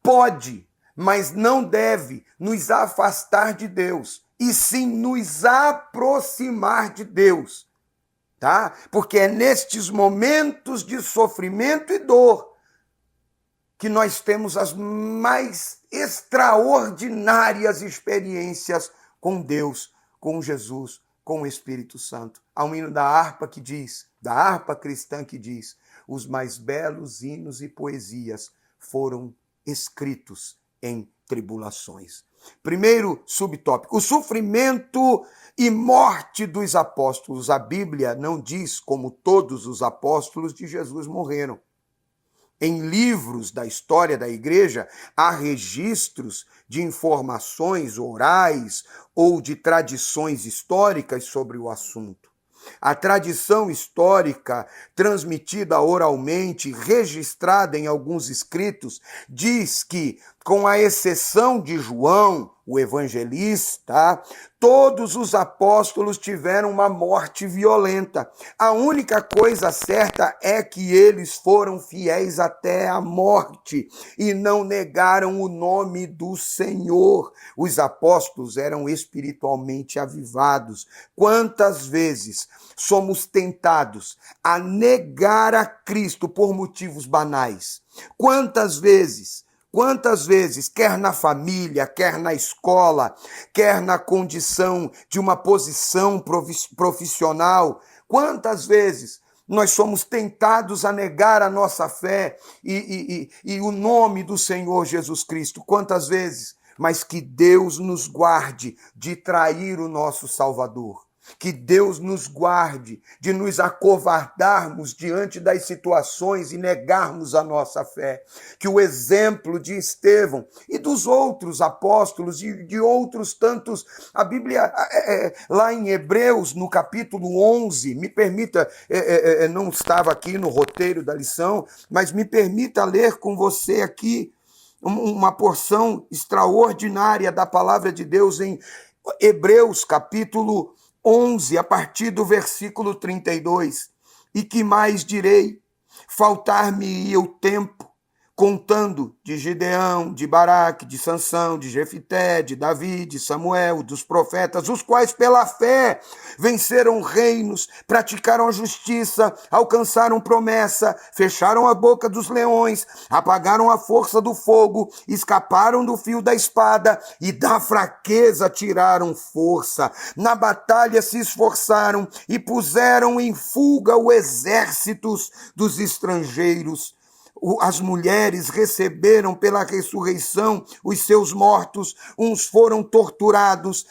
pode, mas não deve nos afastar de Deus, e sim nos aproximar de Deus. Tá? Porque é nestes momentos de sofrimento e dor que nós temos as mais extraordinárias experiências com Deus, com Jesus, com o Espírito Santo. Há um hino da harpa cristã que diz: os mais belos hinos e poesias foram escritos em tribulações. Primeiro subtópico, o sofrimento e morte dos apóstolos. A Bíblia não diz como todos os apóstolos de Jesus morreram. Em livros da história da igreja, há registros de informações orais ou de tradições históricas sobre o assunto. A tradição histórica, transmitida oralmente, registrada em alguns escritos, diz que, com a exceção de João, o evangelista, todos os apóstolos tiveram uma morte violenta. A única coisa certa é que eles foram fiéis até a morte e não negaram o nome do Senhor. Os apóstolos eram espiritualmente avivados. Quantas vezes somos tentados a negar a Cristo por motivos banais? Quantas vezes, quer na família, quer na escola, quer na condição de uma posição profissional, quantas vezes nós somos tentados a negar a nossa fé e o nome do Senhor Jesus Cristo? Quantas vezes? Mas que Deus nos guarde de trair o nosso Salvador. Que Deus nos guarde de nos acovardarmos diante das situações e negarmos a nossa fé. Que o exemplo de Estevão e dos outros apóstolos e de outros tantos, a Bíblia, lá em Hebreus, no capítulo 11, me permita, não estava aqui no roteiro da lição, mas me permita ler com você aqui uma porção extraordinária da palavra de Deus em Hebreus, capítulo 11, a partir do versículo 32. E que mais direi? Faltar-me-ia o tempo, contando de Gideão, de Baraque, de Sansão, de Jefité, de Davi, de Samuel, dos profetas, os quais pela fé venceram reinos, praticaram a justiça, alcançaram promessa, fecharam a boca dos leões, apagaram a força do fogo, escaparam do fio da espada e da fraqueza tiraram força. Na batalha se esforçaram e puseram em fuga os exércitos dos estrangeiros. As mulheres receberam pela ressurreição os seus mortos, uns foram torturados,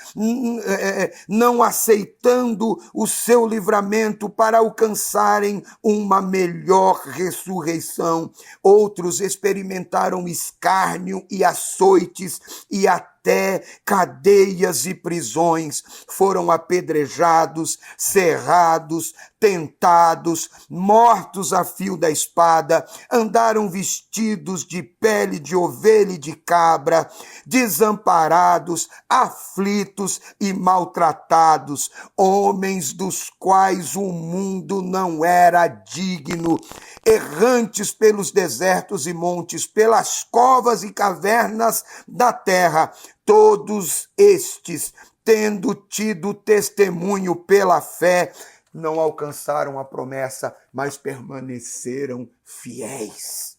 não aceitando o seu livramento para alcançarem uma melhor ressurreição. Outros experimentaram escárnio e açoites e até cadeias e prisões, foram apedrejados, cerrados, tentados, mortos a fio da espada, andaram vestidos de pele de ovelha e de cabra, desamparados, aflitos e maltratados, homens dos quais o mundo não era digno, errantes pelos desertos e montes, pelas covas e cavernas da terra, todos estes, tendo tido testemunho pela fé, não alcançaram a promessa, mas permaneceram fiéis.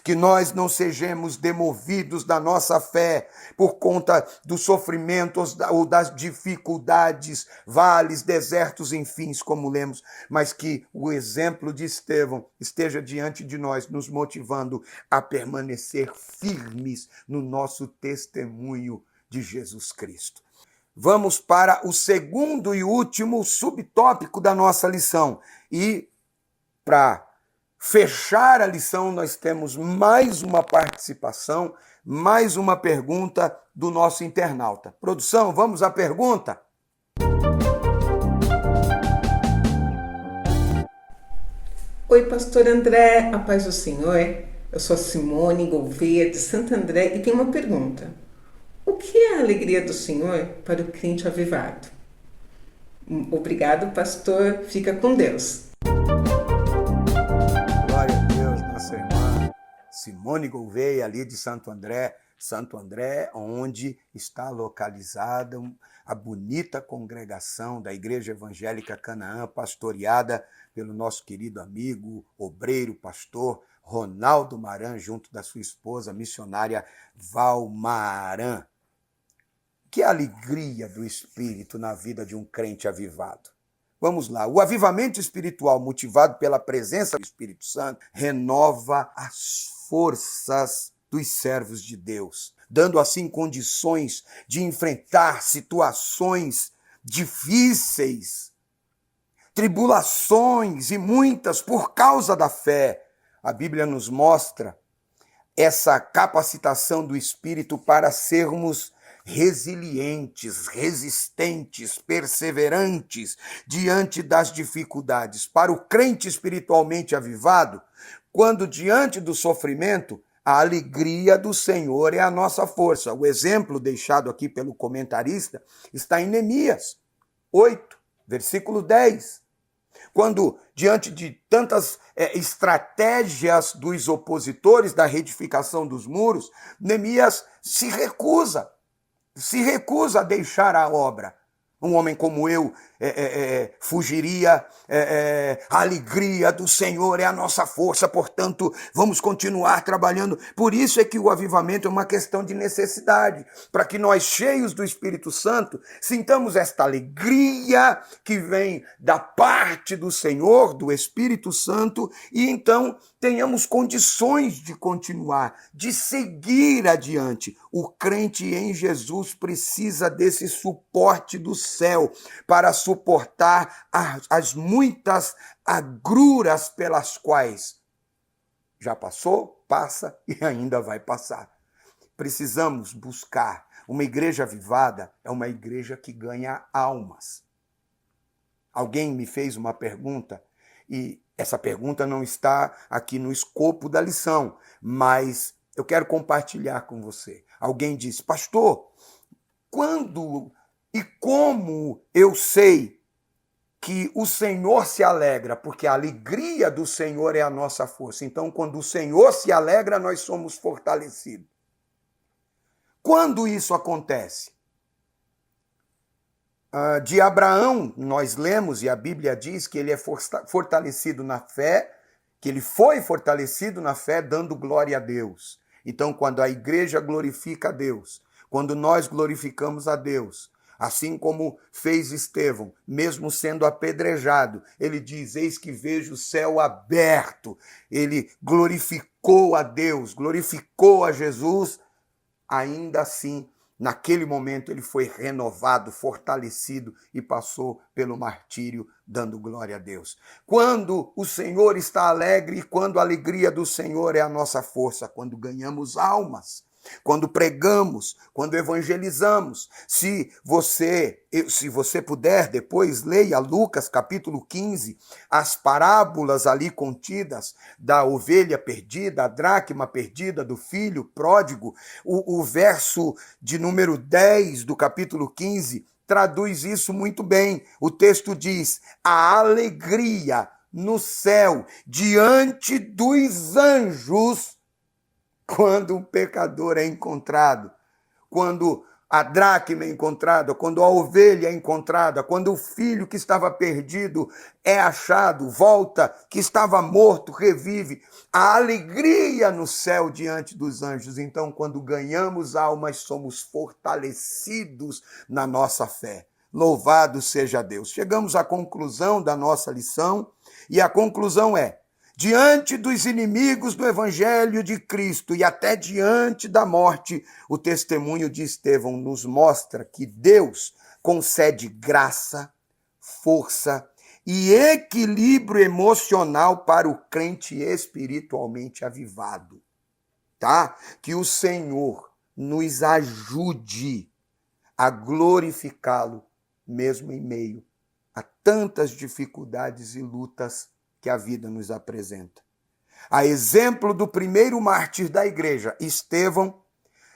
Que nós não sejamos demovidos da nossa fé por conta dos sofrimentos ou das dificuldades, vales, desertos, enfim, como lemos, mas que o exemplo de Estevão esteja diante de nós, nos motivando a permanecer firmes no nosso testemunho de Jesus Cristo. Vamos para o segundo e último subtópico da nossa lição. E para fechar a lição, nós temos mais uma participação, mais uma pergunta do nosso internauta. Produção, vamos à pergunta? Oi, pastor André, a paz do Senhor. Eu sou a Simone Gouveia, de Santo André, e tenho uma pergunta. O que é a alegria do Senhor para o crente avivado? Obrigado, pastor. Fica com Deus. Glória a Deus, nossa irmã Simone Gouveia, ali de Santo André, onde está localizada a bonita congregação da Igreja Evangélica Canaã, pastoreada pelo nosso querido amigo, obreiro, pastor Ronaldo Maran, junto da sua esposa, missionária Valmaran. Que alegria do Espírito na vida de um crente avivado. Vamos lá. O avivamento espiritual motivado pela presença do Espírito Santo renova as forças dos servos de Deus. dando assim condições de enfrentar situações difíceis, tribulações e muitas por causa da fé. A Bíblia nos mostra essa capacitação do Espírito para sermos resilientes, resistentes, perseverantes diante das dificuldades. Para o crente espiritualmente avivado, quando diante do sofrimento, a alegria do Senhor é a nossa força. O exemplo deixado aqui pelo comentarista está em Neemias 8, versículo 10. Quando, diante de tantas estratégias dos opositores da reedificação dos muros, Neemias se recusa a deixar a obra. Um homem como eu fugiria, a alegria do Senhor é a nossa força, portanto, vamos continuar trabalhando. Por isso é que o avivamento é uma questão de necessidade, para que nós, cheios do Espírito Santo, sintamos esta alegria que vem da parte do Senhor, do Espírito Santo, e então tenhamos condições de continuar, de seguir adiante. O crente em Jesus precisa desse suporte do céu para suportar as muitas agruras pelas quais já passou, passa e ainda vai passar. Precisamos buscar. Uma igreja avivada é uma igreja que ganha almas. Alguém me fez uma pergunta e essa pergunta não está aqui no escopo da lição, mas eu quero compartilhar com você. Alguém disse: pastor, quando e como eu sei que o Senhor se alegra? Porque a alegria do Senhor é a nossa força. Então, quando o Senhor se alegra, nós somos fortalecidos. Quando isso acontece? De Abraão, nós lemos, e a Bíblia diz que ele é fortalecido na fé, que ele foi fortalecido na fé, dando glória a Deus. Então, quando a igreja glorifica a Deus, quando nós glorificamos a Deus, assim como fez Estevão, mesmo sendo apedrejado, ele diz: eis que vejo o céu aberto. Ele glorificou a Deus, glorificou a Jesus. Ainda assim, naquele momento, ele foi renovado, fortalecido e passou pelo martírio, dando glória a Deus. Quando o Senhor está alegre, quando a alegria do Senhor é a nossa força, quando ganhamos almas, quando pregamos, quando evangelizamos. Se você puder, depois leia Lucas capítulo 15, as parábolas ali contidas da ovelha perdida, a dracma perdida, do filho pródigo. O verso de número 10 do capítulo 15 traduz isso muito bem. O texto diz: a alegria no céu diante dos anjos quando um pecador é encontrado, quando a dracma é encontrada, quando a ovelha é encontrada, quando o filho que estava perdido é achado, volta, que estava morto, revive. A alegria no céu diante dos anjos. Então, quando ganhamos almas, somos fortalecidos na nossa fé. Louvado seja Deus. Chegamos à conclusão da nossa lição, e a conclusão é: diante dos inimigos do Evangelho de Cristo e até diante da morte, o testemunho de Estevão nos mostra que Deus concede graça, força e equilíbrio emocional para o crente espiritualmente avivado. Tá? Que o Senhor nos ajude a glorificá-lo, mesmo em meio a tantas dificuldades e lutas que a vida nos apresenta. A exemplo do primeiro mártir da igreja, Estevão,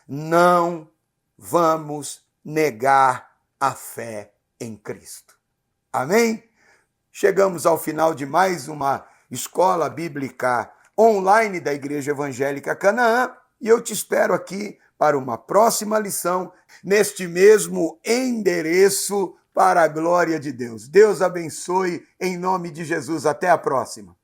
não vamos negar a fé em Cristo. Amém? Chegamos ao final de mais uma escola bíblica online da Igreja Evangélica Canaã, e eu te espero aqui para uma próxima lição, neste mesmo endereço, para a glória de Deus. Deus abençoe, em nome de Jesus. Até a próxima.